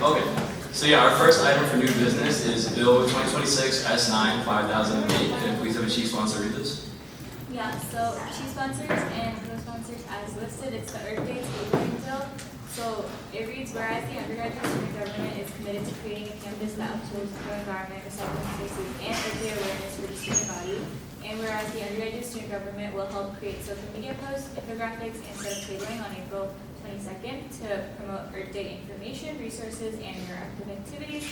Okay. So yeah, our first item for new business is Bill 2026 S9 5008. Can I please have a chief sponsor read this? Yeah, so chief sponsors and co-sponsors as listed, it's the Earth Day tabling bill. So it reads, whereas the undergraduate student government is committed to creating a campus that upholds the environment, recycling spaces, and Earth Day awareness for the student body. And whereas the undergraduate student government will help create social media posts, infographics, and set up tabling on April 22nd to promote Earth Day information, resources, and interactive activities.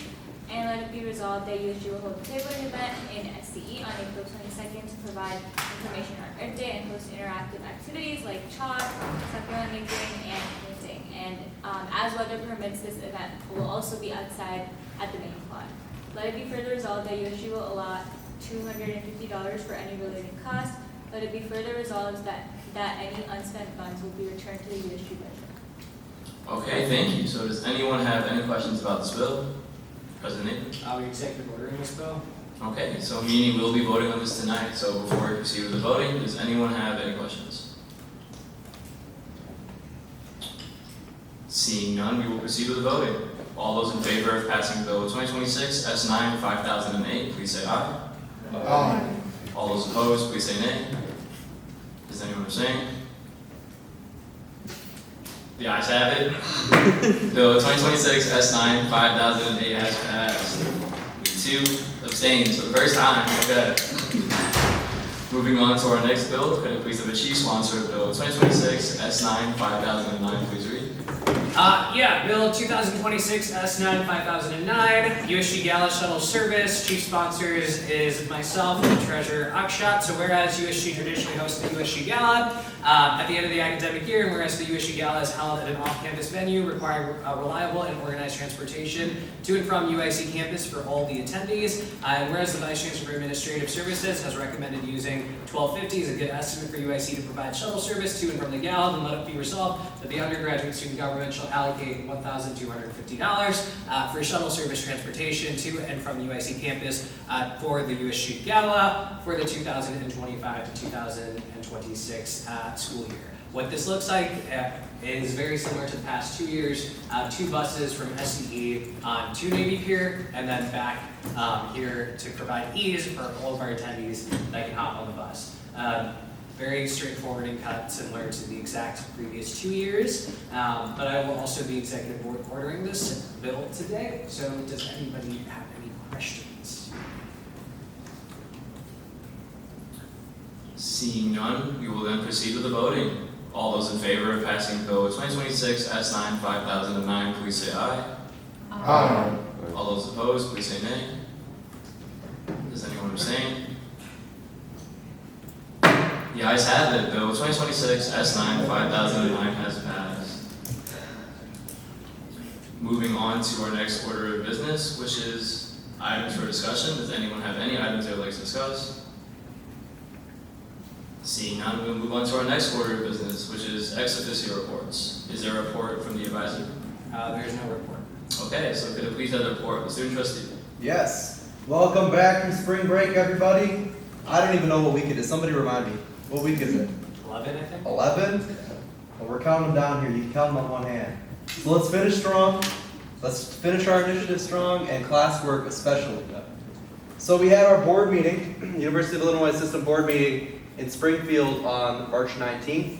And let it be resolved that USG will hold a tabling event in SCE on April 22nd to provide information on Earth Day and host interactive activities like chalk, succulent making, and painting. And as weather permits, this event will also be outside at the main quad. Let it be further resolved that USG will allot $250 for any related cost. Let it be further resolved that any unspent funds will be returned to the USG budget. Okay, thank you. So does anyone have any questions about this bill? President Nathan? I'll be executive ordering this bill. Okay, so meaning we'll be voting on this tonight. So before we proceed with the voting, does anyone have any questions? Seeing none, we will proceed with the voting. All those in favor of passing Bill 2026 S9 5008, please say aye. Aye. All those opposed, please say nay. Is anyone abstaining? The ayes have it. Bill 2026 S9 5008 has passed. With 2 abstains for the first time. Okay. Moving on to our next bill, could I please have a chief sponsor of Bill 2026 S9 5009, please read. Bill 2026 S9 5009, USG Gala Shuttle Service. Chief sponsors is myself and Treasurer Akshat. So whereas USG traditionally hosts the USG Gala at the end of the academic year, and whereas the USG Gala is held at an off-campus venue, requiring reliable and organized transportation to and from UIC campus for all the attendees, and whereas the Vice Chancellor for Administrative Services has recommended using 1250 as a good estimate for UIC to provide shuttle service to and from the Gala, then let it be resolved that the undergraduate student government shall allocate $1,250 for shuttle service transportation to and from UIC campus for the USG Gala for the 2025 to 2026 school year. What this looks like is very similar to the past 2 years. 2 buses from SCE to Navy Pier and then back here to provide ease for all of our attendees that can hop on the bus. Very straightforward and cut, similar to the exact previous 2 years. But I will also be executive ordering this bill today. So does anybody have any questions? Seeing none, we will then proceed with the voting. All those in favor of passing Bill 2026 S9 5009, please say aye. Aye. All those opposed, please say nay. Does anyone abstain? The ayes have it. Bill 2026 S9 5009 has passed. Moving on to our next order of business, which is items for discussion. Does anyone have any items they would like to discuss? Seeing none, we'll move on to our next order of business, which is ex officio reports. Is there a report from the advisor? There is no report. Okay, so could I please have the report? The student trustee. Yes. Welcome back from spring break, everybody. I don't even know what week it is. Somebody remind me. What week is it? 11, I think. 11? Well, we're counting them down here. You can count them on one hand. So let's finish strong. Let's finish our initiative strong and classwork especially. So we had our board meeting, University of Illinois System board meeting in Springfield on March 19th.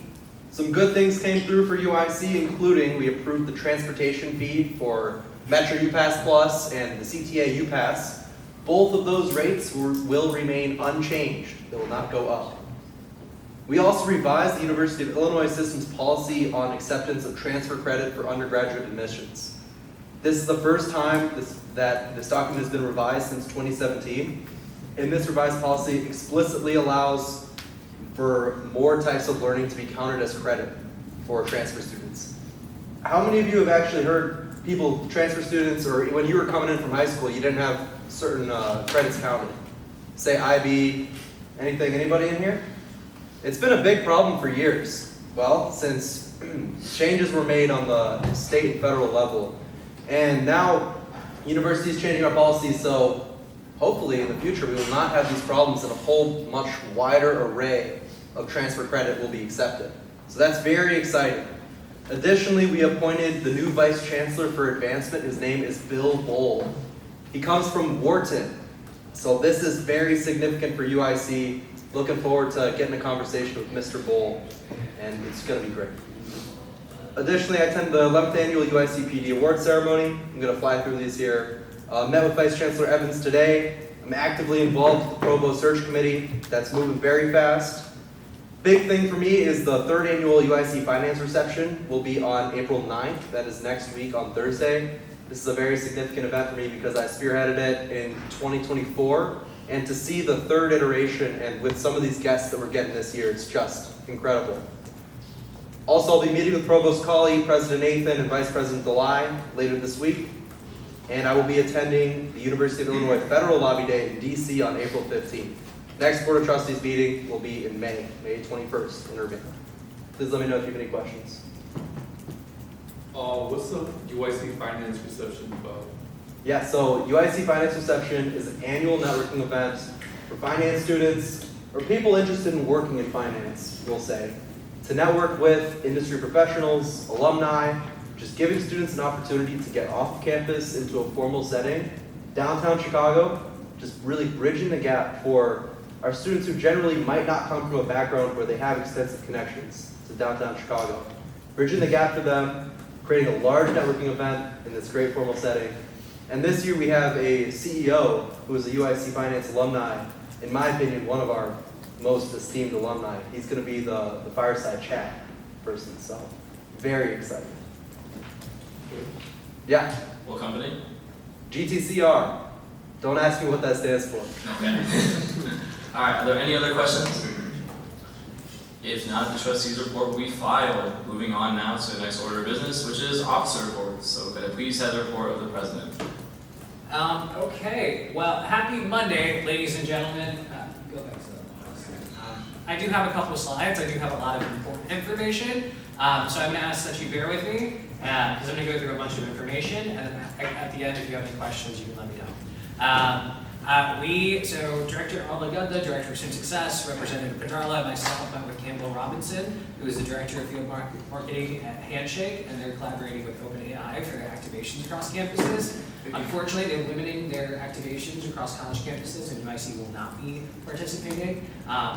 Some good things came through for UIC, including we approved the transportation fee for Metro UPass Plus and the CTA UPass. Both of those rates will remain unchanged. They will not go up. We also revised the University of Illinois System's policy on acceptance of transfer credit for undergraduate admissions. This is the first time that this document has been revised since 2017. And this revised policy explicitly allows for more types of learning to be counted as credit for transfer students. How many of you have actually heard people, transfer students, or when you were coming in from high school, you didn't have certain credits counted? Say IB, anything, anybody in here? It's been a big problem for years. Well, since changes were made on the state and federal level, and now universities changing our policies, so hopefully in the future we will not have these problems and a whole much wider array of transfer credit will be accepted. So that's very exciting. Additionally, we appointed the new Vice Chancellor for Advancement. His name is Bill Bohl. He comes from Wharton. So this is very significant for UIC. Looking forward to getting a conversation with Mr. Bohl, and it's going to be great. Additionally, I attended the 11th Annual UIC PD Award Ceremony. I'm going to fly through these here. Met with Vice Chancellor Evans today. I'm actively involved with the Provost Search Committee. That's moving very fast. Big thing for me is the 3rd Annual UIC Finance Reception will be on April 9th. That is next week on Thursday. This is a very significant event for me because I spearheaded it in 2024. And to see the 3rd iteration and with some of these guests that we're getting this year, it's just incredible. Also, I'll be meeting with Provost Colley, President Nathan, and Vice President Delay later this week. And I will be attending the University of Illinois Federal Lobby Day in DC on April 15th. Next Board of Trustees meeting will be in May 21st in Irving. Please let me know if you have any questions. What's the UIC Finance Reception about? Yeah, so UIC Finance Reception is an annual networking event for finance students or people interested in working in finance, we'll say, to network with industry professionals, alumni, just giving students an opportunity to get off campus into a formal setting. Downtown Chicago, just really bridging the gap for our students who generally might not come from a background where they have extensive connections to downtown Chicago. Bridging the gap for them, creating a large networking event in this great formal setting. And this year we have a CEO who is a UIC Finance alumni, in my opinion, one of our most esteemed alumni. He's going to be the fireside chat person, so very excited. Yeah, What company? GTCR. Don't ask me what that stands for. Okay. All right, are there any other questions? If not, the trustees report will be filed. Moving on now to the next order of business, which is officer reports. So could I please have the report of the president? Okay, well, happy Monday, ladies and gentlemen. Go back to the I do have a couple of slides. I do have a lot of important information. So I'm going to ask that you bear with me, because I'm going to go through a bunch of information, and then at the end, if you have any questions, you can let me know. So Director Alagunda, Director of Student Success, Representative Pedarla, and myself met with Campbell Robinson, who is the Director of Field Marketing at Handshake, and they're collaborating with OpenAI for their activations across campuses. Unfortunately, they're limiting their activations across college campuses, and UIC will not be participating.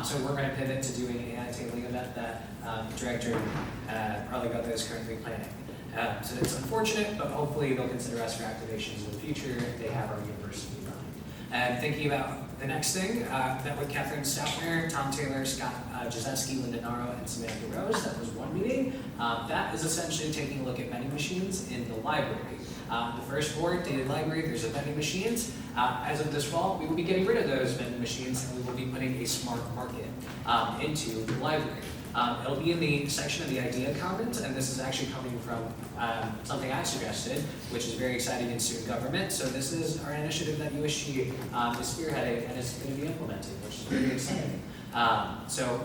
So we're going to pivot to doing an AI tabling event that Director Alagunda is currently planning. So it's unfortunate, but hopefully they'll consider us for activations in the future if they have our university running. And thinking about the next thing, met with Catherine Staufner, Tom Taylor, Scott Jazeski, Linda Naro, and Samantha Rose. That was one meeting. That is essentially taking a look at vending machines in the library. The first board, dated library, there's a vending machines. As of this fall, we will be getting rid of those vending machines, and we will be putting a smart market into the library. It'll be in the section of the idea commons, and this is actually coming from something I suggested, which is very exciting in student government. So this is our initiative that USG is spearheading and is going to be implementing, which is very exciting. So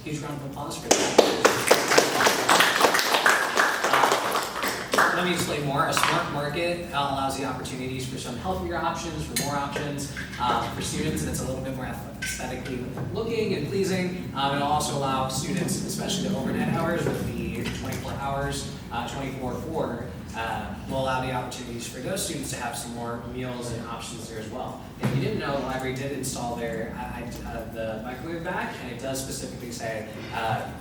huge round of applause for that. Let me explain more. A smart market allows the opportunities for some healthier options, for more options for students, and it's a little bit more aesthetically looking and pleasing. It'll also allow students, especially the overnight hours with the 24 hours, 24/4, will allow the opportunities for those students to have some more meals and options there as well. If you didn't know, the library did install their the microwave back, and it does specifically say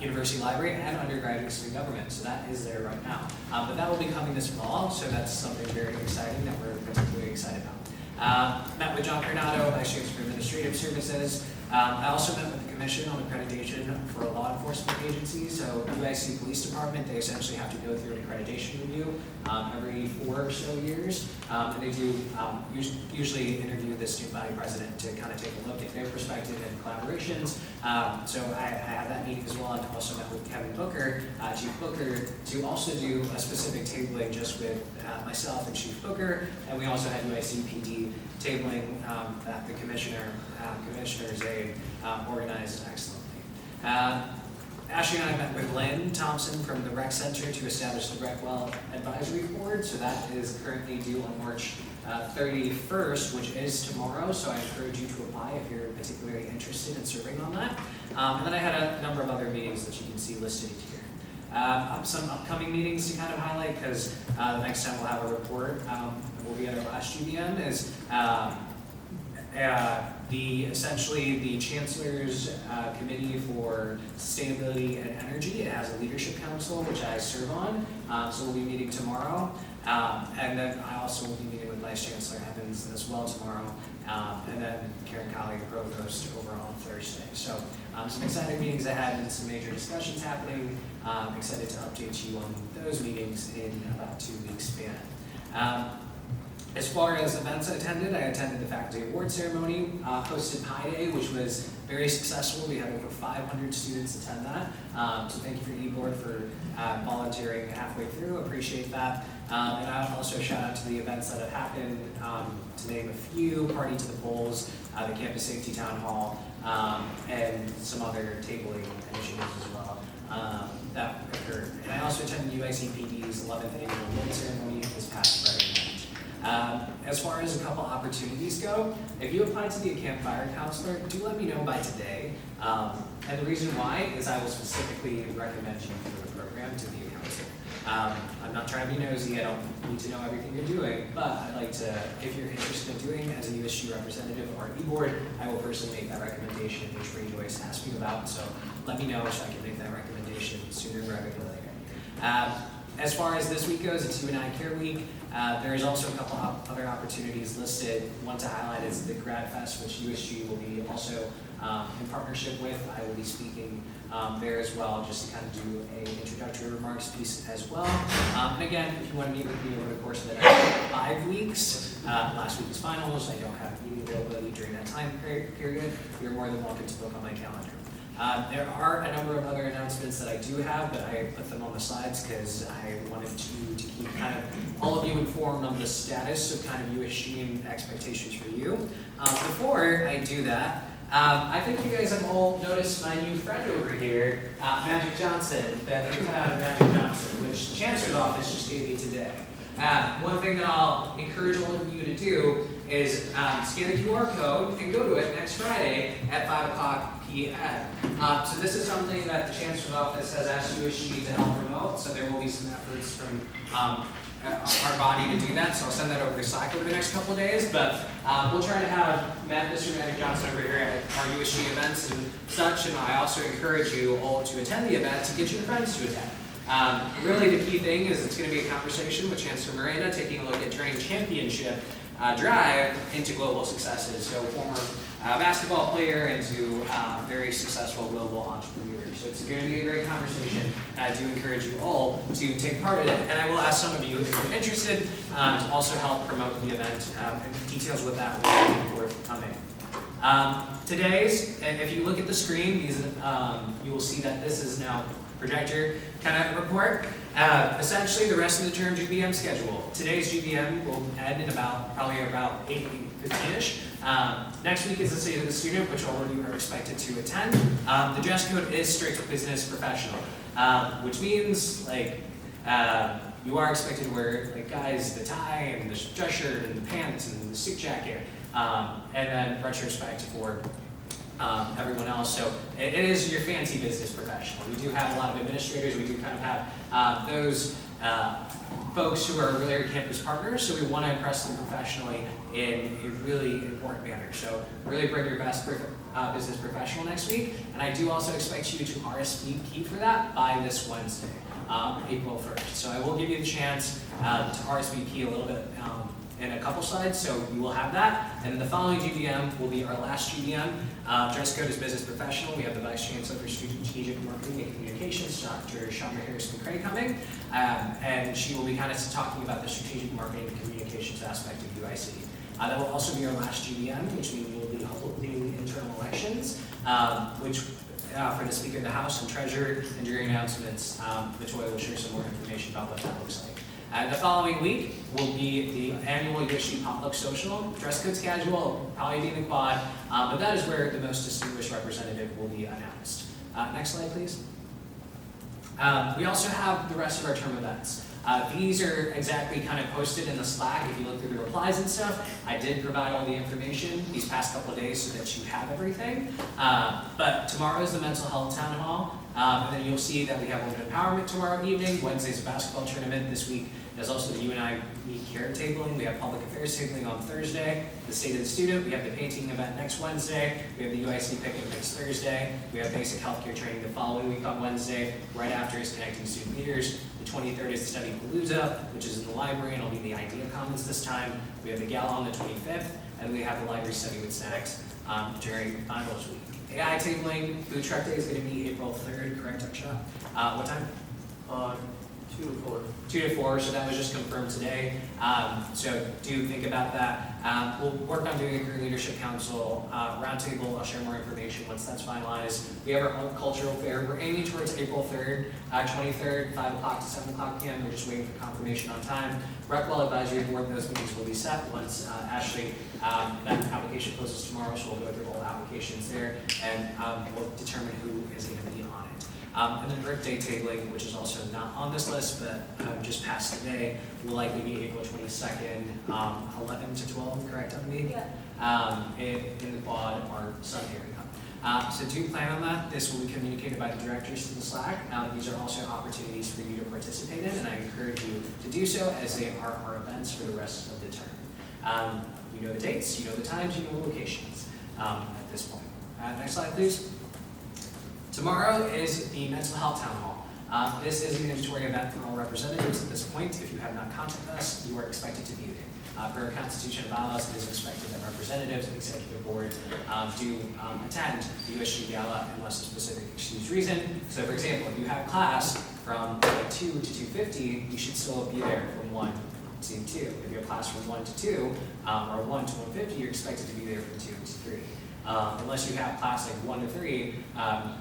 University Library and undergraduate student government, so that is there right now. But that will be coming this fall, so that's something very exciting that we're particularly excited about. Met with John Coronado, Vice Chancellor for Administrative Services. I also met with the Commission on Accreditation for law enforcement agencies. So UIC Police Department, they essentially have to go through an accreditation review every 4 or so years. And they do usually interview the student body president to kind of take a look at their perspective and collaborations. So I had that meeting as well, and also met with Kevin Booker, Chief Booker, to also do a specific tabling just with myself and Chief Booker. And we also had UIC PD tabling that the commissioner's aide organized excellently. Ashley and I met with Lynn Thompson from the Rec Center to establish the Recwell Advisory Board. So that is currently due on March 31st, which is tomorrow. So I encourage you to apply if you're particularly interested in serving on that. And then I had a number of other meetings that you can see listed here. some upcoming meetings to kind of highlight, because the next time we'll have a report, we'll be at our last GBM, is essentially the Chancellor's Committee for Sustainability and Energy. It has a leadership council, which I serve on, so we'll be meeting tomorrow. And then I also will be meeting with Vice Chancellor Evans as well tomorrow, and then Karen Colley, Provost, over on Thursday. So some exciting meetings ahead and some major discussions happening. Excited to update you on those meetings in about 2 weeks span. As far as events I attended the faculty award ceremony, hosted Pi Day, which was very successful. We had over 500 students attend that. So thank you for eBoard for volunteering halfway through. Appreciate that. And I would also shout out to the events that have happened. To name a few: Party to the Polls, the Campus Safety Town Hall, and some other tabling initiatives as well that occurred. And I also attended UICPD's 11th annual award ceremony this past Friday night. As far as a couple opportunities go, if you apply to be a Camp Fire counselor, do let me know by today. And the reason why is I will specifically recommend you for the program to be a counselor. I'm not trying to be nosy, I don't need to know everything you're doing, but I'd like to, if you're interested in doing as a USU representative or e-board, I will personally make that recommendation, which Ray Joyce asked me about, so let me know so I can make that recommendation sooner rather than later. As far as this week goes, it's U&I Care Week. There is also a couple other opportunities listed. One to highlight is the Grad Fest, which USG will be also in partnership with. I will be speaking there as well, just to kind of do an introductory remarks piece as well. And again, if you want to meet with me over the course of the next 5 weeks, last week was finals, I don't have meeting availability during that time period, you're more than welcome to book on my calendar. There are a number of other announcements that I do have, but I put them on the slides because I wanted to keep kind of all of you informed on the status of kind of USG and expectations for you. Before I do that, I think you guys have all noticed my new friend over here, Magic Johnson, the new cloud of Magic Johnson, which the Chancellor's office just gave me today. One thing that I'll encourage all of you to do is scan the QR code and go to it next Friday at 5 p.m. So this is something that the Chancellor's office has asked USG to help promote, so there will be some efforts from our body to do that, so I'll send that over to Slack over the next couple of days, but we'll try to have Mr. Magic Johnson over here at our USG events and such, and I also encourage you all to attend the event to get your friends to attend. Really the key thing is it's going to be a conversation with Chancellor Miranda taking a look at turning championship drive into global successes. So former basketball player into very successful global entrepreneur. So it's going to be a great conversation. And I do encourage you all to take part in it. And I will ask some of you, if you're interested, to also help promote the event. And details with that will be forthcoming. Today's, if you look at the screen, you will see that this is now projector kind of report. Essentially the rest of the term GBM schedule. Today's GBM will end in probably about 8:15ish. Next week is the State of the Student, which all of you are expected to attend. The dress code is strict business professional, which means you are expected to wear, guys, the tie and the dress shirt and the pants and the suit jacket, and then retrospect for everyone else. So it is your fancy business professional. We do have a lot of administrators. We do kind of have those folks who are really our campus partners. So we want to impress them professionally in a really important manner. So really bring your best business professional next week. And I do also expect you to RSVP for that by this Wednesday, April 1st. So I will give you the chance to RSVP a little bit in a couple slides, so you will have that. And then the following GBM will be our last GBM. Dress code is business professional. We have the Vice Chancellor for Strategic Marketing and Communications, Dr. Chandra Harrison-McCray, coming. And she will be kind of talking about the strategic marketing and communications aspect of UIC. That will also be our last GBM, which means we will be holding internal elections, which for the Speaker of the House and Treasurer, and during announcements, Latoya will share some more information about what that looks like. The following week will be the annual USG Potluck Social. Dress code's casual, probably be in the quad, but that is where the most distinguished representative will be announced. Next slide, please. We also have the rest of our term events. These are exactly kind of posted in the Slack. If you look through the replies and stuff, I did provide all the information these past couple of days so that you have everything. But tomorrow is the mental health town hall. And then you'll see that we have women empowerment tomorrow evening. Wednesday's a basketball tournament. This week there's also the UNI care tabling. We have public affairs tabling on Thursday. The state of the student. We have the painting event next Wednesday. We have the UIC picnic next Thursday. We have basic healthcare training the following week on Wednesday. Right after is connecting student leaders. The 23rd is the study palooza, which is in the library, and it'll be the idea commons this time. We have the gala on the 25th, and we have the library study with snacks during finals week. AI tabling, food truck day is going to be April 3rd, correct, Aksha? What time? 2 to 4. 2 to 4, so that was just confirmed today. So do think about that. We'll work on doing a career leadership council roundtable. I'll share more information once that's finalized. We have our cultural fair. We're aiming towards April 3rd, 23rd, 5 o'clock to 7 o'clock p.m. We're just waiting for confirmation on time. Recwell Advisory Board, those meetings will be set once Ashley, that application closes tomorrow, so we'll go through all applications there, and we'll determine who is going to be on it. And then Earth Day tabling, which is also not on this list, but just passed today, will likely be April 22nd, 11 to 12, correct, I believe? Yeah. In the quad or sun area. So do plan on that. This will be communicated by the directors to the Slack. These are also opportunities for you to participate in, and I encourage you to do so as they are our events for the rest of the term. You know the dates, you know the times, you know the locations at this point. Next slide, please. Tomorrow is the Mental Health Town Hall. This is a mandatory event for all representatives at this point. If you have not contacted us, you are expected to be there. Per our Constitution and bylaws, it is expected that representatives and executive board do attend the USG Gala unless a specific excused reason. So for example, if you have class from 2 to 2:50, you should still be there from 1 to 2. If you have class from 1 to 2 or 1 to 1:50, you're expected to be there from 2 to 3. Unless you have class like 1 to 3,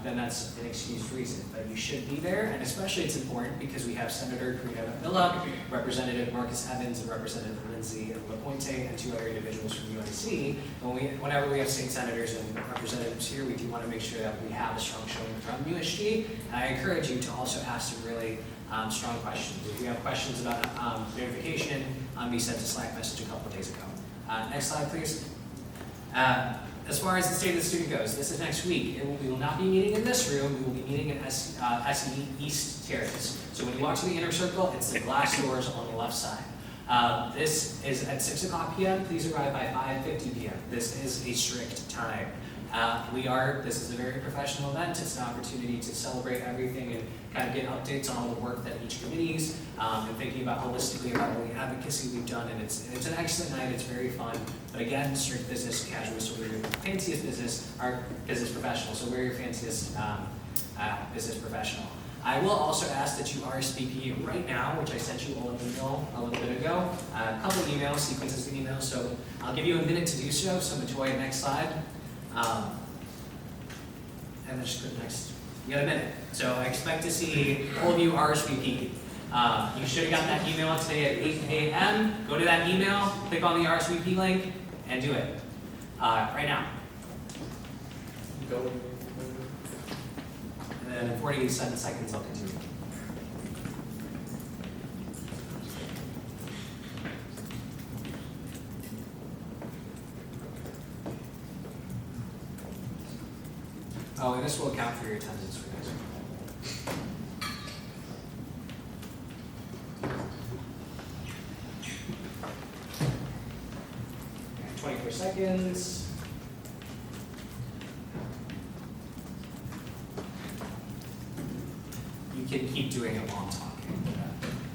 then that's an excused reason. But you should be there, and especially it's important because we have Senator Karina Villa, Representative Marcus Evans, and Representative Lindsay LaPointe, and 2 other individuals from UIC. Whenever we have state senators and representatives here, we do want to make sure that we have a strong showing from USG. And I encourage you to also ask some really strong questions. If you have questions about verification, we sent a Slack message a couple of days ago. Next slide, please. As far as the state of the student goes, this is next week. We will not be meeting in this room. We will be meeting in SE East Terrace. So when you walk to the inner circle, it's the glass doors on the left side. This is at 6 o'clock p.m. Please arrive by 5:50 p.m. This is a strict time. This is a very professional event. It's an opportunity to celebrate everything and kind of get updates on all the work that each committee's and thinking about holistically about all the advocacy we've done. And it's an excellent night. It's very fun. But again, strict business casual. So we're your fanciest business, our business professional. So we're your fanciest business professional. I will also ask that you RSVP right now, which I sent you all an email a little bit ago. A couple of emails, sequences of emails. So I'll give you a minute to do so. So Matoya, next slide. And then just go next. You got a minute. So I expect to see all of you RSVP. You should have gotten that email today at 8 a.m. Go to that email, click on the RSVP link, and do it right now. Go. And then in 47 seconds, I'll continue. Oh, and this will account for your attendance for next week. 24 seconds. You can keep doing it while I'm talking.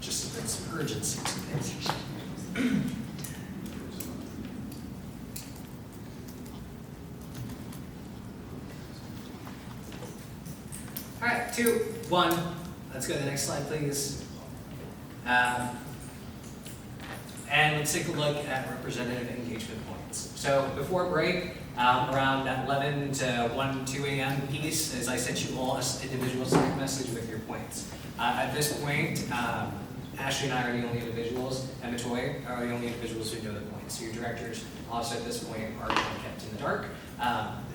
Just if it's urgency to things. All right, 2, 1. Let's go to the next slide, please. And let's take a look at representative engagement points. So before break, around that 11 to 1, 2 a.m. piece, as I sent you all an individual Slack message with your points. At this point, Ashley and I are the only individuals, and Matoy are the only individuals who know the points. So your directors also at this point are kept in the dark.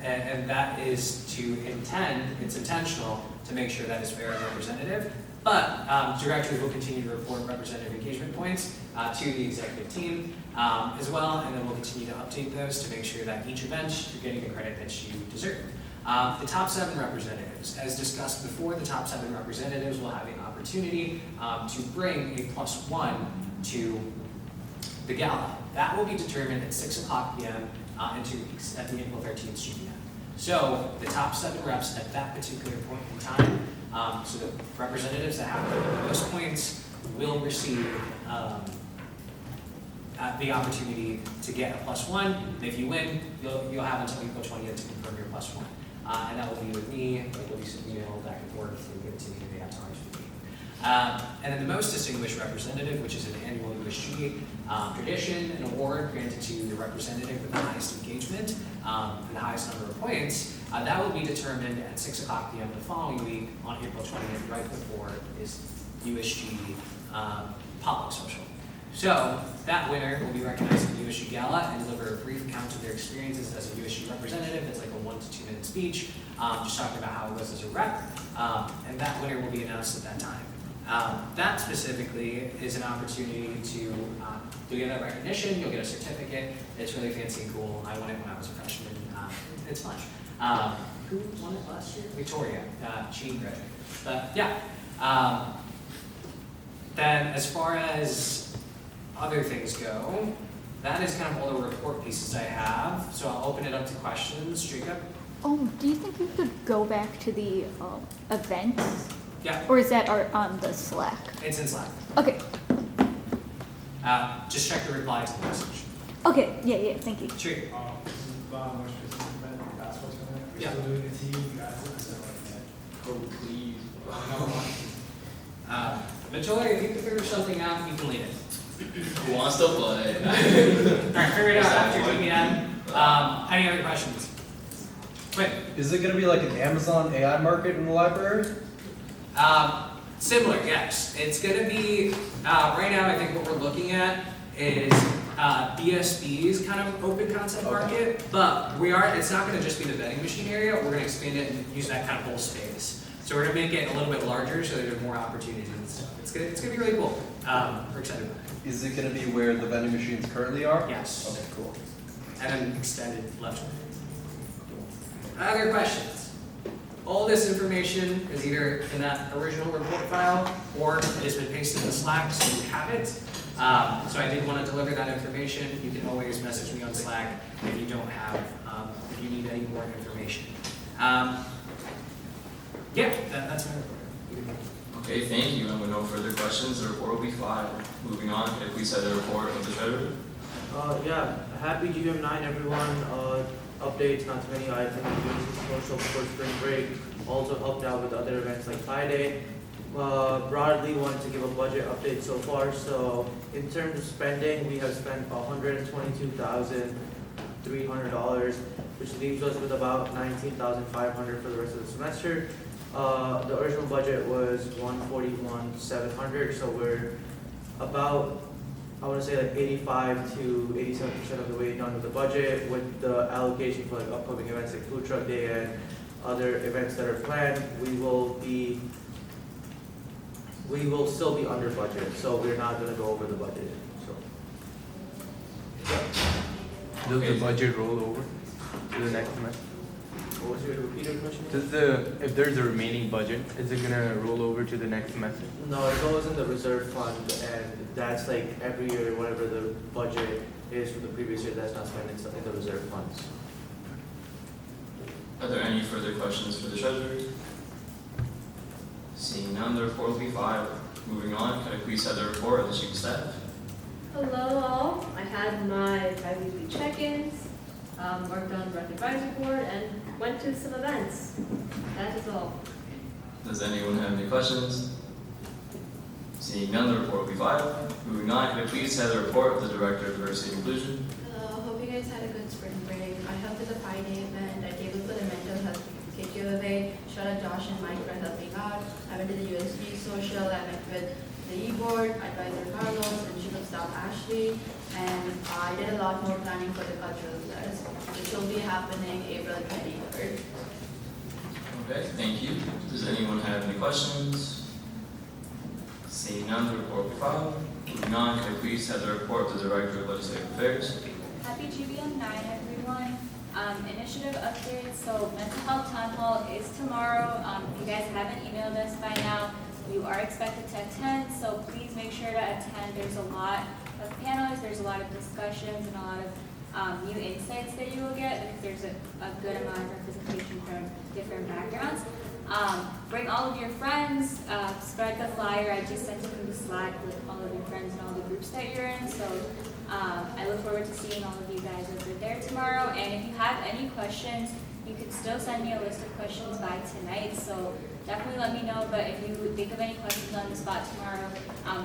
and that is it's intentional to make sure that it's fair and representative. But directors will continue to report representative engagement points to the executive team as well, and then we'll continue to update those to make sure that each event you're getting the credit that you deserve. The top 7 representatives, as discussed before, the top 7 representatives will have an opportunity to bring a +1 to the gala. That will be determined at 6 o'clock p.m. In 2 weeks at the April 13th GBM. So the top 7 reps at that particular point in time, so the representatives that have the most points will receive the opportunity to get a +1. And if you win, you'll have until April 20th to confirm your +1. And that will be with me, it will be emailed back and forth, we'll give it to you, they have time to me. And then the most distinguished representative, which is an annual USG tradition, an award granted to the representative with the highest engagement and the highest number of points, that will be determined at 6 o'clock p.m. the following week on April 20th, right before is USG Potluck Social. So that winner will be recognized at the USG Gala and deliver a brief account of their experiences as a USG representative. It's like a 1 to 2 minute speech, just talking about how it was as a rep, and that winner will be announced at that time. That specifically is an opportunity to you'll get that recognition, you'll get a certificate. It's really fancy and cool. I won it when I was a freshman. It's fun. Who won it last year? Victoria. She graduated. But yeah. Then as far as other things go, that is kind of all the report pieces I have. So I'll open it up to questions. Jacob? Do you think you could go back to the events? Yeah, Or is that on the Slack? it's in Slack. Okay. Just check the reply to the message. Okay. Yeah. Thank you. Sure. This is Bob, most recent event, basketball's coming up. We're Yeah. still doing it to you guys, so like Oh, please. Mitchell, if you can figure something out, you can lead it. Who wants to play? Alright, figure it out after GBM. Any other questions? Quick. Is it gonna be like an Amazon AI market in the library? Similar, yes. It's gonna be, right now, I think what we're looking at is BSB's kind of open concept market, but it's not gonna just be the vending machine area, we're gonna expand it and use that kind of whole space. So we're gonna make it a little bit larger so there's more opportunities and stuff. It's gonna be really cool. We're excited about it. Is it gonna be where the vending machines currently are? Yes. Okay, cool. And then extended left. Other questions? All this information is either in that original report file or it has been pasted in the Slack, so you have it. So I did want to deliver that information. You can always message me on Slack if you don't have, if you need any more information. That's my report. Okay, thank you. And with no further questions, the report will be filed. Moving on, can I please have the report of the treasurer? Yeah, happy GBM 9 everyone. Updates, not too many. I attended the social before spring break. Also helped out with other events like Pi Day. Broadly wanted to give a budget update so far. So in terms of spending, we have spent $122,300, which leaves us with about $19,500 for the rest of the semester. The original budget was $141,700, so we're about, I want to say like 85 to 87% of the way done with the budget, with the allocation for like upcoming events like Food Truck Day and other events that are planned. We will still be under budget, so we're not going to go over the budget. So. Does the budget roll over to the next semester? What was your repeated question? If there's a remaining budget, is it gonna roll over to the next semester? No, it goes in the reserve fund, and that's like every year, whatever the budget is for the previous year that's not spent in the reserve funds. Are there any further questions for the treasurer? Seeing none, the report will be filed. Moving on, can I please have the report of the chief of staff? Hello all, I had my bi-weekly check-ins, worked on the rec advisory board, and went to some events. That is all. Does anyone have any questions? Seeing none, the report will be filed. Moving on, can I please have the report of the director of diversity and inclusion? Hello, hope you guys had a good spring break. I helped with the Pi Day event. I gave up for the mental health KQ the other day. Shout out Josh and Mike for helping out. I went to the USG social. I met with the e-board, advisor Carlos, and chief of staff Ashley, and I did a lot more planning for the cultural fairs, which will be happening April 23rd. Okay, thank you. Does anyone have any questions? Seeing none, the report will be filed. Moving on, can I please have the report of the Director of Legislative Affairs? Happy GBM 9, everyone. Initiative updates. So mental health town hall is tomorrow. If you guys haven't emailed us by now, you are expected to attend. So please make sure to attend. There's a lot of panels. There's a lot of discussions and a lot of new insights that you will get because there's a good amount of representation from different backgrounds. Bring all of your friends. Spread the flyer. I just sent it in the Slack with all of your friends and all the groups that you're in. So I look forward to seeing all of you guys over there tomorrow. And if you have any questions, you can still send me a list of questions by tonight. So definitely let me know. But if you think of any questions on the spot tomorrow,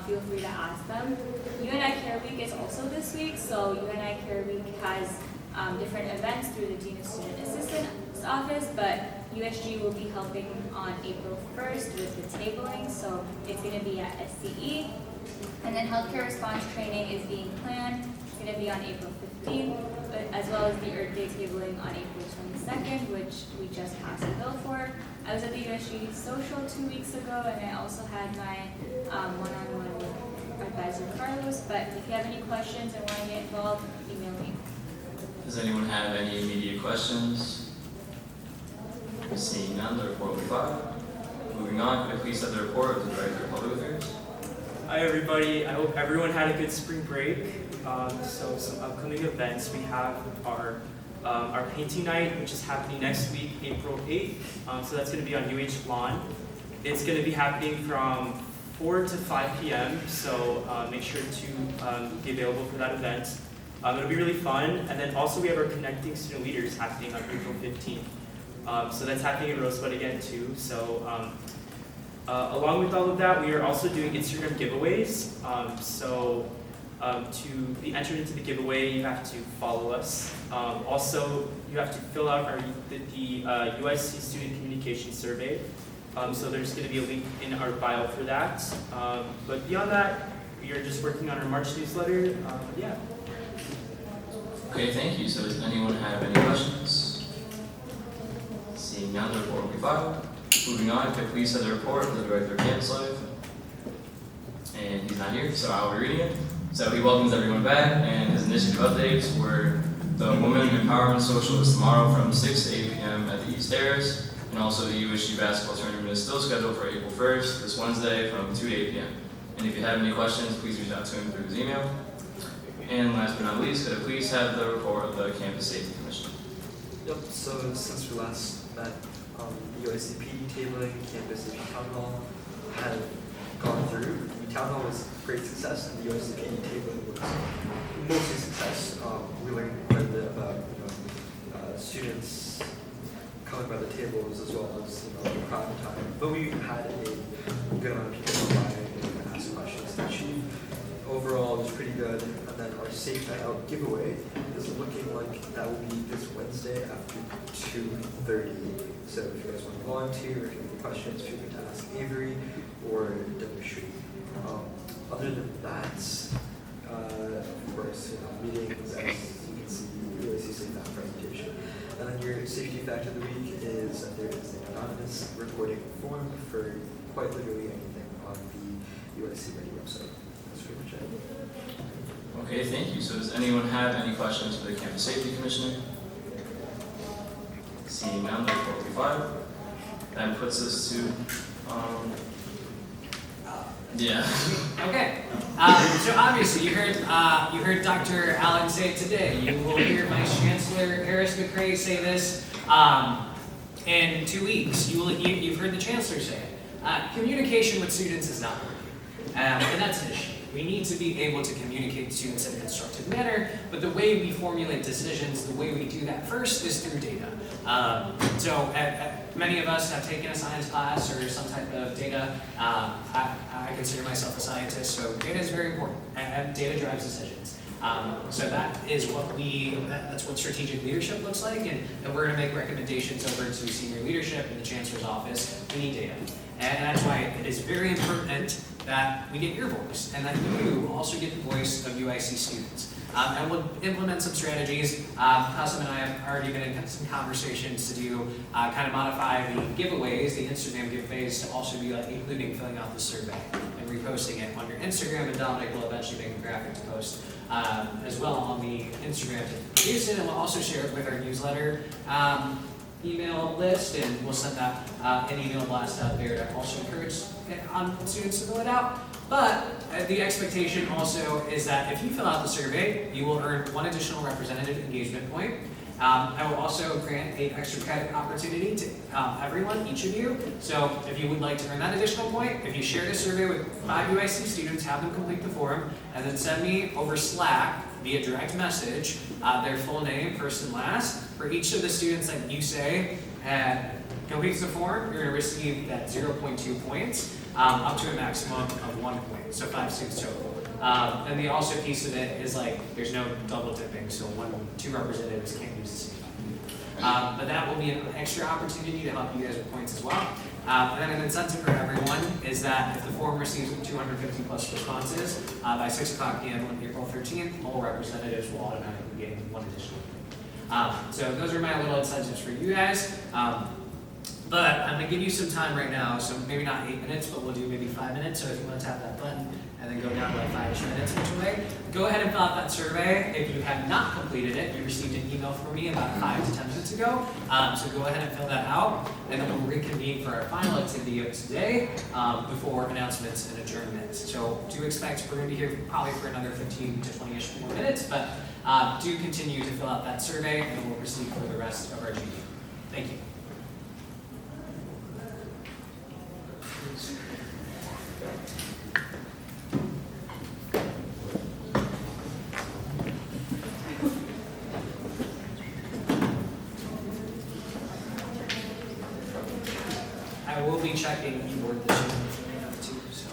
feel free to ask them. UNI Care Week is also this week. So UNI Care Week has different events through the Dean of Student Assistant's office. But USG will be helping on April 1st with the tabling. So it's going to be at SCE. And then healthcare response training is being planned. It's going to be on April 15th, as well as the Earth Day tabling on April 22nd, which we just passed a bill for. I was at the USG social 2 weeks ago, and I also had my one-on-one with advisor Carlos. But if you have any questions and want to get involved, email me. Does anyone have any immediate questions? Seeing none, the report will be filed. Moving on, could I please have the report of the Director of Public Affairs? Hi everybody, I hope everyone had a good spring break. So some upcoming events, we have our painting night, which is happening next week, April 8th. So that's going to be on UH Lawn. It's going to be happening from 4 to 5 p.m. So make sure to be available for that event. It'll be really fun. And then also we have our Connecting Student Leaders happening on April 15th. So that's happening in Rosebud again too. So along with all of that, we are also doing Instagram giveaways. To be entered into the giveaway, you have to follow us. Also, you have to fill out the UIC Student Communication Survey. So there's going to be a link in our bio for that. But beyond that, we are just working on our March newsletter. Yeah. Okay, thank you. So does anyone have any questions? Seeing none, the report will be filed. Moving on, could I please have the report of the Director of Campus Life? And he's not here, so I'll be reading it. So he welcomes everyone back, and his initiative updates were the Women Empowerment Social is tomorrow from 6 to 8 p.m. at the East Terrace, and also the USG basketball tournament is still scheduled for April 1st, this Wednesday from 2 to 8 p.m. And if you have any questions, please reach out to him through his email. And last but not least, could I please have the report of the Campus Safety Commission? Yep, so since we last met, the UICPD tabling, campus and town hall had gone through. The town hall was a great success, and the UICPD tabling was mostly success. We learned quite a bit about students coming by the tables as well as the crowd time. But we had a good amount of people come by and ask questions to the chief. Overall, it was pretty good. And then our Safe Night Out giveaway is looking like that will be this Wednesday after 2:30. So if you guys want to volunteer, or if you have any questions, feel free to ask Avery or Demetri. Other than that, of course, meetings, as you can see, you really see that presentation. And then your safety fact of the week is that there is an anonymous reporting form for quite literally anything on the UIC Ready website. That's pretty much it. Okay, thank you. So does anyone have any questions for the Campus Safety Commissioner? Seeing none, the report will be filed. That puts us to, yeah. Okay. So obviously, you heard Dr. Allen say it today. You will hear Vice Chancellor Harris McCray say this in 2 weeks. You've heard the Chancellor say it. Communication with students is not working, and that's an issue. We need to be able to communicate to students in a constructive manner, but the way we formulate decisions, the way we do that first is through data. Many of us have taken a science class or some type of data. I consider myself a scientist, so data is very important, and data drives decisions. So that's what strategic leadership looks like, and we're going to make recommendations over to senior leadership in the Chancellor's office. We need data. And that's why it is very important that we get your voice and that you also get the voice of UIC students. And we'll implement some strategies. Hassan and I have already been in some conversations to do, kind of modify the giveaways, the Instagram giveaways, to also be like including filling out the survey and reposting it on your Instagram, and Dominic will eventually make a graphic to post as well on the Instagram to produce it, and we'll also share it with our newsletter email list, and we'll send that an email blast out there to also encourage students to fill it out. But the expectation also is that if you fill out the survey, you will earn one additional representative engagement point. I will also grant an extra credit opportunity to everyone, each of you. So if you would like to earn that additional point, if you share the survey with 5 UIC students, have them complete the form, and then send me over Slack via direct message their full name, first and last. For each of the students that you say completes the form, you're going to receive that 0.2 points, up to a maximum of 1 point, so 5 students total. And the also piece of it is like, there's no double tipping, so 2 representatives can't use the same one. But that will be an extra opportunity to help you guys with points as well. And then an incentive for everyone is that if the form receives 250 plus responses, by 6 o'clock p.m. on April 13th, all representatives will automatically get 1 additional point. So those are my little incentives for you guys. But I'm going to give you some time right now, so maybe not 8 minutes, but we'll do maybe 5 minutes. So if you want to tap that button and then go down to like 5-ish minutes each way, go ahead and fill out that survey. If you have not completed it, you received an email from me about 5 to 10 minutes ago. So go ahead and fill that out, and then we'll reconvene for our final activity of today before announcements and adjournments. So do expect we're going to be here probably for another 15 to 20-ish more minutes, but do continue to fill out that survey, and then we'll proceed for the rest of our GBM. Thank you. I will be checking keyboard this year too, so.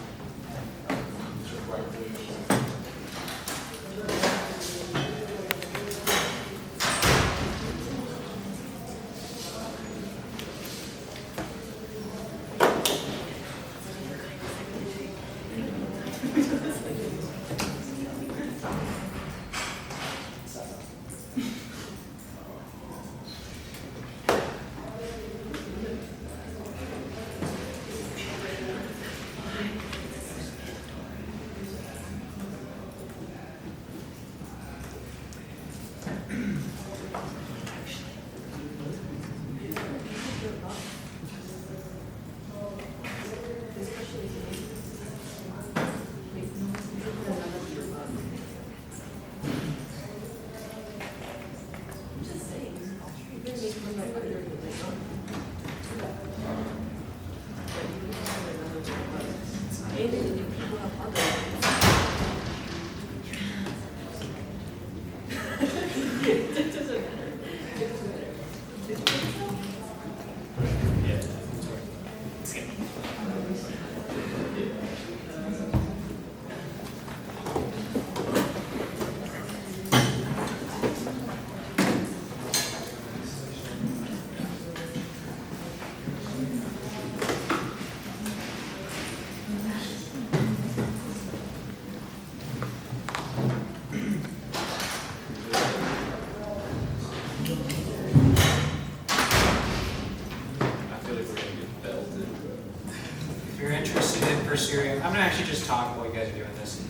I'm gonna actually just talk while you guys are doing this.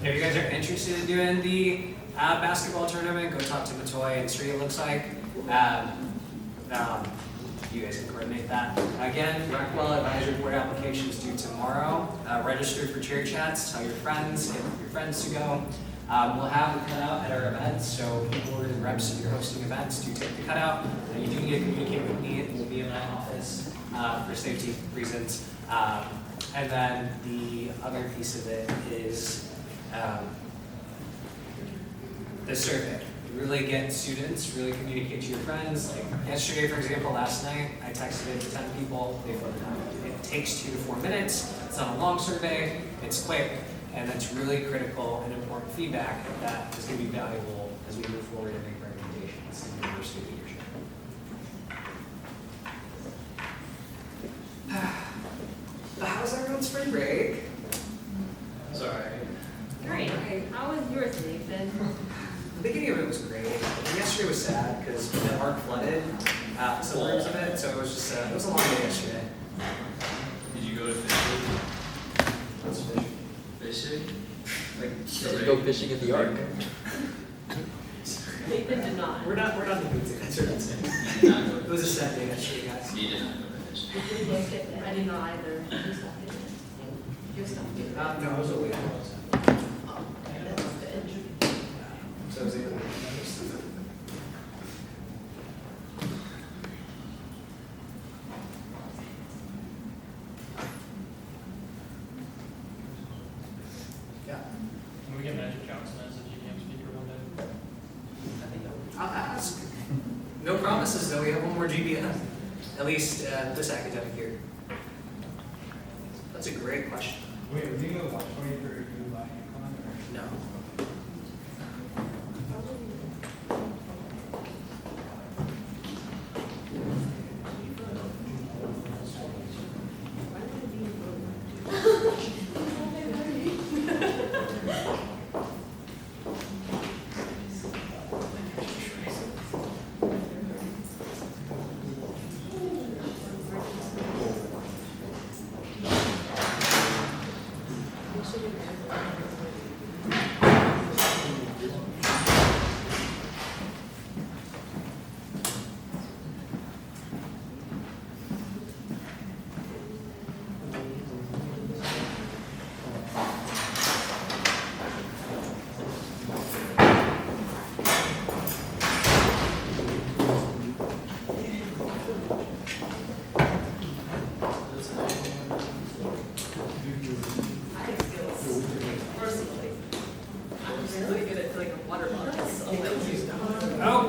If you guys are interested in doing the basketball tournament, go talk to Matoy and see what it looks like. You guys can coordinate that. Again, Rockwell Advisory Board applications due tomorrow. Register for chair chats, tell your friends, get your friends to go. We'll have the cutout at our events, so people and reps if you're hosting events do take the cutout. You do need to communicate with me, it will be in my office for safety reasons. And then the other piece of it is the survey. Really get students, really communicate to your friends. Like yesterday, for example, last night, I texted it to 10 people, they filled it out. It takes 2 to 4 minutes, it's not a long survey, it's quick, and it's really critical and important feedback that is going to be valuable as we move forward and make recommendations in university leadership. good spring break? Sorry. Great. How was yours, Nathan? The beginning of it was great. Yesterday was sad because the park flooded some rooms of it, so it was just it was a long day yesterday. Did you go to fishing? What's fishing? Fishing? Like, Did you go fishing at the ark? Nathan did not. We're not in the boots. That's what I'm saying. You did not go It was a sad day yesterday, guys. You did not go to fishing. I did not either. Your stuff did. No, I was away. Oh, that's good. So I was able to. Yeah. Can we get Magic Johnson as a GBM speaker one day? I think I'll ask. No promises, though. We have one more GBM, at least this academic year. That's a great question. Wait, are we gonna watch 23 or do by UConn or? No.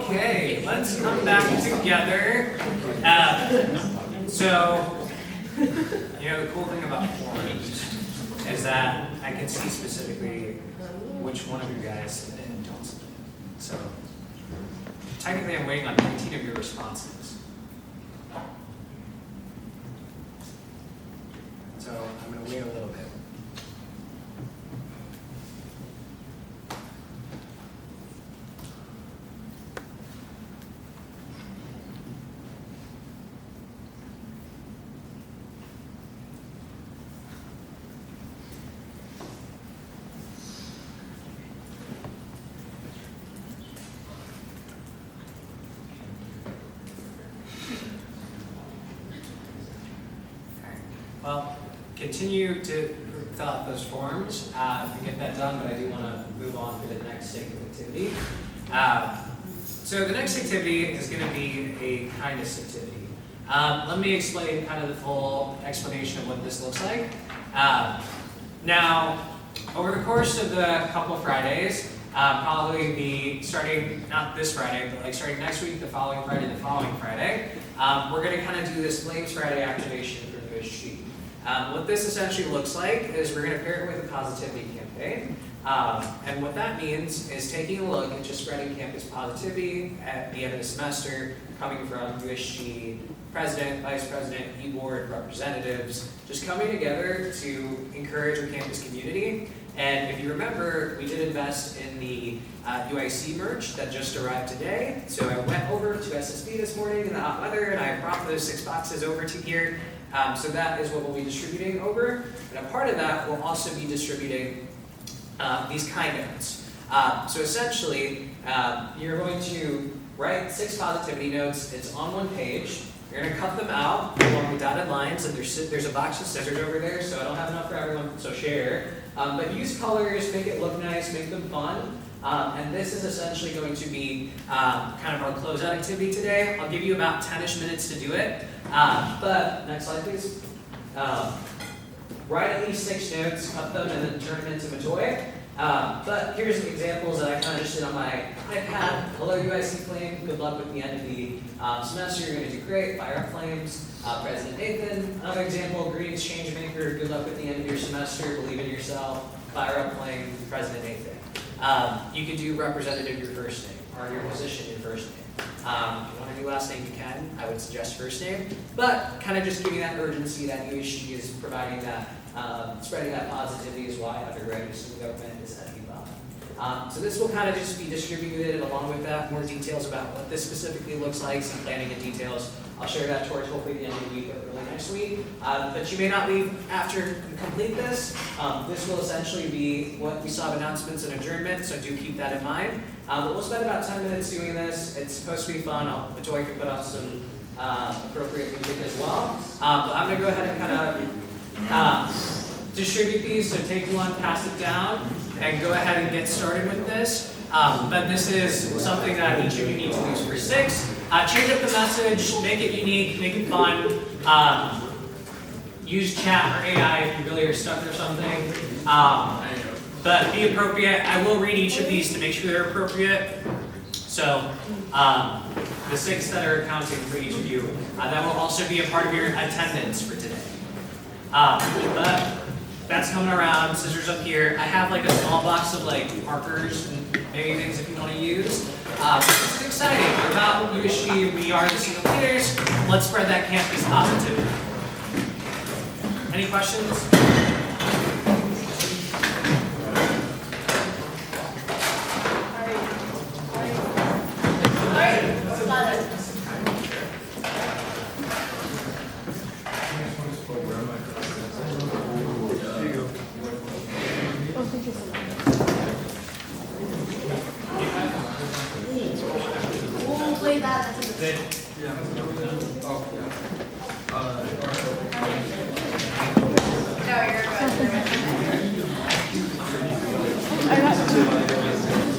Okay, let's come back together. So, you know, the cool thing about forms is that I can see specifically which one of you guys don't. So, technically I'm waiting on 19 of your responses. So, I'm going to wait a little bit. Well, continue to fill out those forms to get that done, but I do want to move on to the next sacred activity. So the next activity is going to be a kindness activity. Let me explain kind of the full explanation of what this looks like. Now, over the course of the couple of Fridays, probably be starting, not this Friday, but like starting next week, the following Friday, we're going to kind of do this Flames Friday activation for the USG. What this essentially looks like is we're going to pair it with a positivity campaign. And what that means is taking a look at just spreading campus positivity at the end of the semester, coming from USG president, vice president, e-board, representatives, just coming together to encourage our campus community. And if you remember, we did invest in the UIC merch that just arrived today. So I went over to SSB this morning in the hot weather, and I brought those 6 boxes over to here. So that is what we'll be distributing over. And a part of that, we'll also be distributing these kind notes. So essentially, you're going to write 6 positivity notes. It's on one page. You're going to cut them out along the dotted lines, and there's a box of scissors over there, so I don't have enough for everyone, so share. But use colors, make it look nice, make them fun. And this is essentially going to be kind of our closeout activity today. I'll give you about 10-ish minutes to do it. But next slide, please. Write at least 6 notes, cut them, and then turn them into a toy. But here's the examples that I kind of just did on my iPad. Hello, UIC Flame. Good luck with the end of the semester. You're going to do great. Fire up flames. President Nathan. Another example, Greetings Changemaker. Good luck with the end of your semester. Believe in yourself. Fire up flame. President Nathan. You can do representative your first name, or your position your first name. If you want to do last name, you can. I would suggest first name, but kind of just giving that urgency that USG is providing that, spreading that positivity is why undergraduate student government is at the bottom. So this will kind of just be distributed along with that, more details about what this specifically looks like, some planning and details. I'll share that towards hopefully the end of the week or early next week. But you may not leave after you complete this. This will essentially be what we saw of announcements and adjournment, so do keep that in mind. But we'll spend about 10 minutes doing this. It's supposed to be fun. Joy can put up some appropriate music as well. But I'm going to go ahead and kind of distribute these, so take one, pass it down, and go ahead and get started with this. But this is something that each of you need to use for 6. Change up the message, make it unique, make it fun. Use chat or AI if you really are stuck or something. But be appropriate. I will read each of these to make sure they're appropriate. So the 6 that are accounting for each of you, that will also be a part of your attendance for today. But that's coming around, scissors up here. I have like a small box of like markers and maybe things if you want to use. This is exciting. We're about USG, we are the student leaders. Let's spread that campus positivity. Any questions?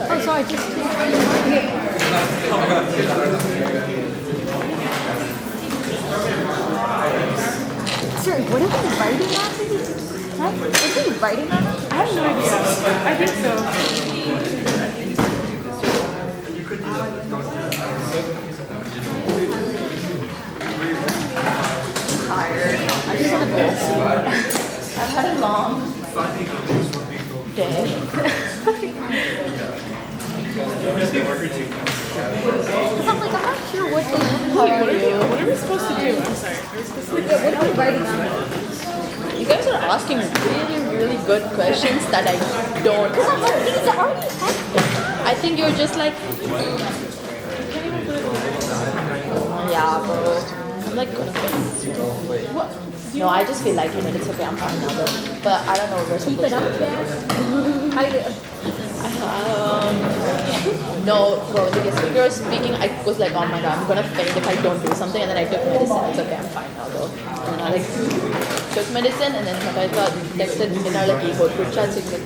Oh, sorry, just. Sorry, what are we writing on? Huh? Is he writing on it? I have no idea. I think so. Tired. I just want to go. I've had a long day. I'm like, I'm not sure what they What are we supposed to do? I'm sorry. Are we supposed to do? What are we writing on? You guys are asking really good questions that I don't. Because I'm like, these already happened. I think you're just like, yeah, bro. I'm like, what? No, I just feel like it's okay. I'm fine now, though. But I don't know what we're supposed Keep it up to there. No, bro, because when you were speaking, I was like, oh my god, I'm gonna faint if I don't do something, and then I took medicine. It's okay, I'm fine now though. And I like took medicine, and then I thought texted in our like ego group chat saying that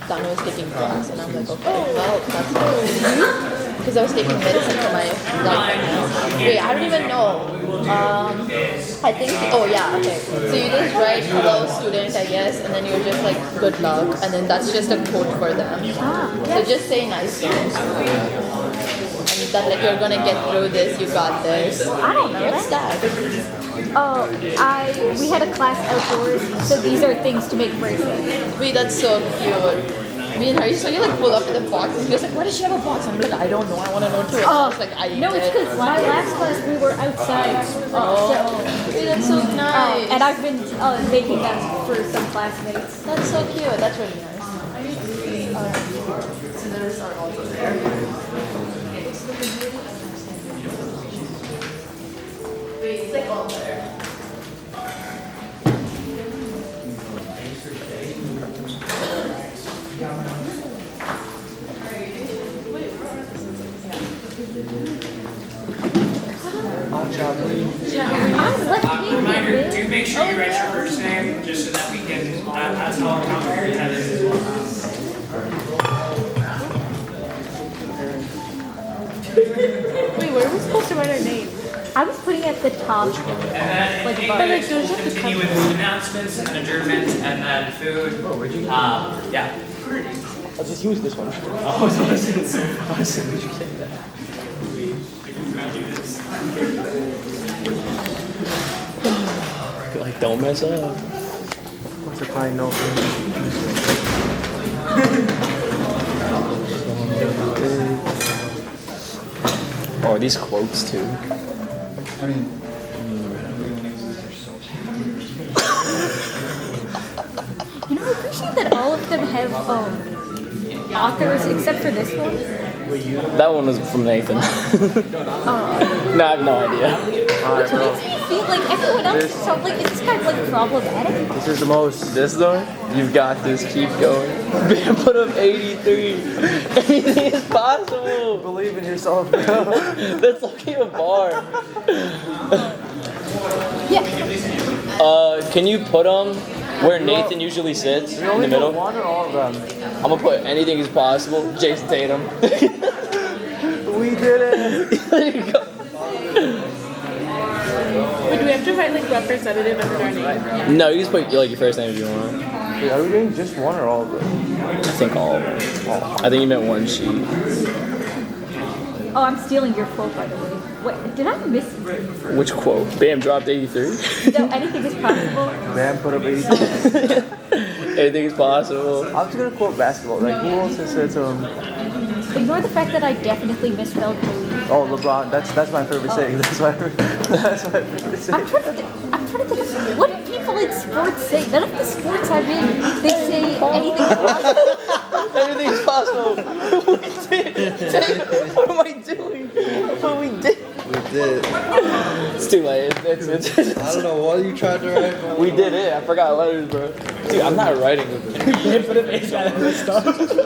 Tanu was taking drugs, and I'm like, okay, well, that's good. Because I was taking medicine for my blood pressure. Wait, I don't even know. I think, oh yeah, okay. So you just write hello student, I guess, and then you're just like good luck, and then that's just a quote for them. So just say nice things. And that like you're gonna get through this, you got this. I don't know. What's that? Oh, we had a class outdoors, so these are things to make bracelets. Wait, that's so cute. Me and her used to like pull up to the box and he was like, why does she have a box? I'm like, I don't know, I want to know too. And I was like, I No, it's because my last class we were outside. Wait, that's so nice. And I've been making them for some classmates. That's so cute. That's really nice. Scissors are also there. Wait, it's like all there. Reminder, do make sure you write your first name, just so that we can, that's how our count for your attendance as well. Wait, where are we supposed to write our name? I was putting it at the top. And then Like in above. English, we'll continue with announcements and adjournment and then food. Yeah. I'll just use this one. Oh, so I said so fast. Did you say that? Like, don't mess up. What's a kind note? Oh, these quotes too. You know, I appreciate that all of them have authors except for this one. That one was from Nathan. No, I have no idea. Which makes me feel like everyone else is so like it's kind of like problematic. This is the most. This though, you've got this. Keep going. Man, put up 83. Anything is possible. Believe in yourself. That's okay a bar. Yeah. Can you put them where Nathan usually sits in the middle? One or all of them? I'm gonna put anything is possible. Jason Tatum. We did it. There you go. Wait, do we have to write like representative under our name? No, you just put like your first name if you want. Wait, are we doing just one or all of them? I think all of them. I think you meant one sheet. Oh, I'm stealing your quote, by the way. Wait, did I miss it? Which quote? Bam dropped 83. No, anything is possible. Man, put up 83. Anything is possible. I'm just gonna quote basketball. Like, who else has said Ignore the fact that I definitely misspelled believe. Oh, LeBron. That's my favorite saying. That's my favorite saying. I'm trying to think. What do people in sports say? None of the sports I'm in, they say anything possible. Anything's possible. What am I doing? What we did? We did. It's too late. It's I don't know what you tried to write. we did it. I forgot letters, bro. Dude, I'm not writing with it.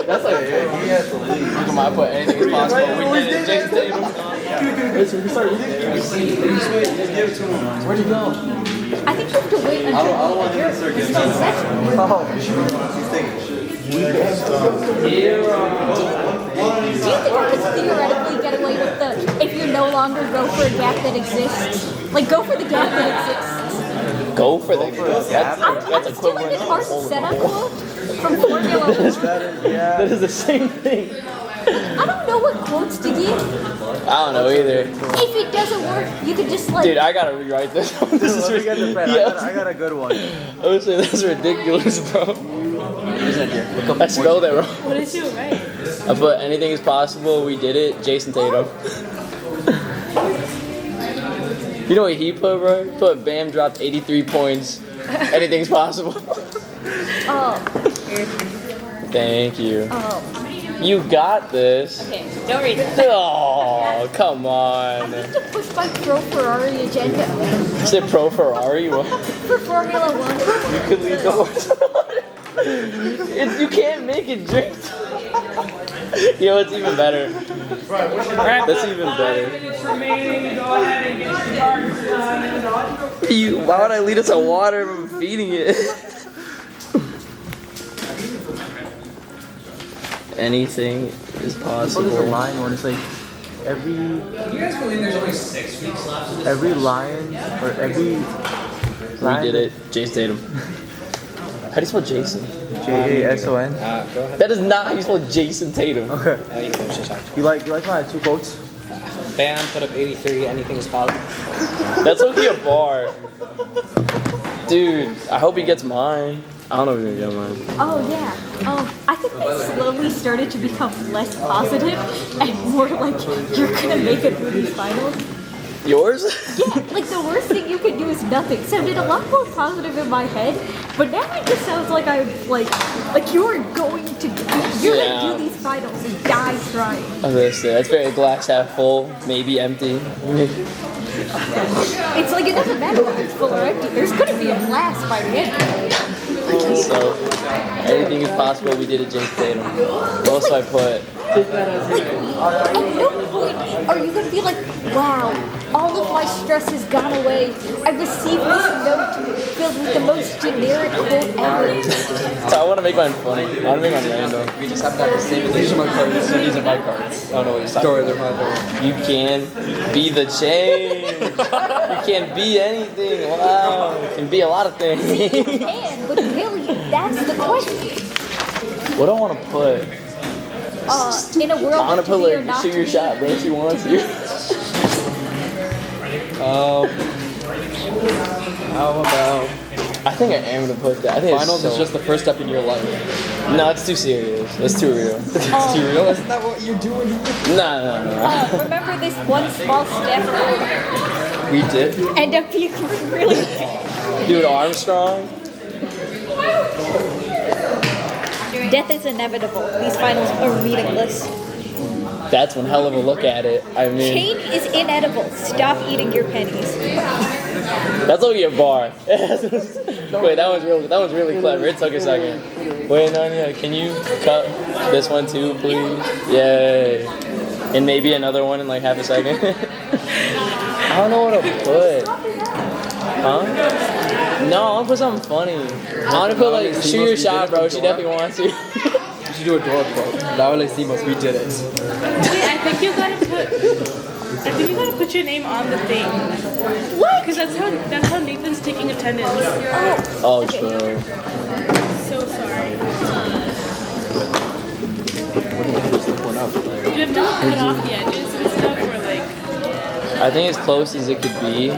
That's like he has to leave. Come on, I put anything is possible. We did it. Jason Tatum. Where'd you go? I think you have to wait until I don't want him to start getting Do you think I could theoretically get away with the if you no longer go for a gap that exists? Like go for the gap that exists. Go for the gap. I'm stealing an Arsenal quote from Formula One. That is the same thing. I don't know what quotes to give. I don't know either. If it doesn't work, you could just like. Dude, I gotta rewrite this. This is ridiculous. I got a good one. I was saying that's ridiculous, bro. I spelled it wrong. What did you write? I put anything is possible. We did it. Jason Tatum. You know what he put, bro? He put Bam dropped 83 points. Anything's possible. Oh. Thank you. Oh. You got this. Okay, don't read it. Oh, come on. I need to push my pro Ferrari agenda. You said pro Ferrari? What? For Formula One. You could leave the horse. You can't make it drink. Yo, it's even better. That's even better. Why would I lead it to water if I'm feeding it? Anything is possible. There's a line where it's like every. You guys believe there's only 6 weeks left of this? Every lion or every. We did it. Jason Tatum. How do you spell Jason? Jason. That is not how you spell Jason Tatum. Okay. You like my 2 quotes? Bam, put up 83, anything is possible. That's okay a bar. Dude, I hope he gets mine. I don't know if he's gonna get mine. Oh yeah. I think I slowly started to become less positive and more like you're gonna make it through these finals. Yours? Yeah, like the worst thing you can do is nothing. Sounded a lot more positive in my head, but now it just sounds like I'm like you're going to do these finals and die trying. I was gonna say, that's very glass half full, maybe empty. It's like it doesn't matter if it's full or empty. There's gonna be a glass by the end. So, anything is possible. We did it, Jason Tatum. What else do I put? At no point are you gonna be like, wow, all of my stress has gone away. I received this note filled with the most generic quote ever. So I want to make mine funny. I want to make mine random. We just happen to have the same. These are my cards. These are my cards. I don't know what you're talking Sorry, they're my cards. You can be the change. You can be anything. Wow. You can be a lot of things. You can, but really, that's the question. What do I want to put? In a world I want of to put to be or like not shoot to your be. shot, bro. If you want to. How about I think I am gonna put that. I think Finals is just the first step in your life. No, it's too serious. It's too real. It's too real. Isn't that what you're doing here? No. Remember this one small step We did. end up being really Dude, Armstrong. Death is inevitable. These finals are meaningless. That's one hell of a look at it. I mean, Change is inedible. Stop eating your pennies. that's only a bar. Wait, that one's really clever. It took a second. Wait, no, can you cut this one too, please? Yay. And maybe another one in like half a second. I don't know what to put. Huh? No, I want to put something funny. I want to put like, shoot your shot, bro. She definitely wants to. You should do a door quote. Now let's see, we did it. Wait, I think you gotta put your name on the thing. What? Because that's how Nathan's taking attendance. Oh, true. So sorry. What You have to cut off the edges and stuff, or like. I think as close as it could be.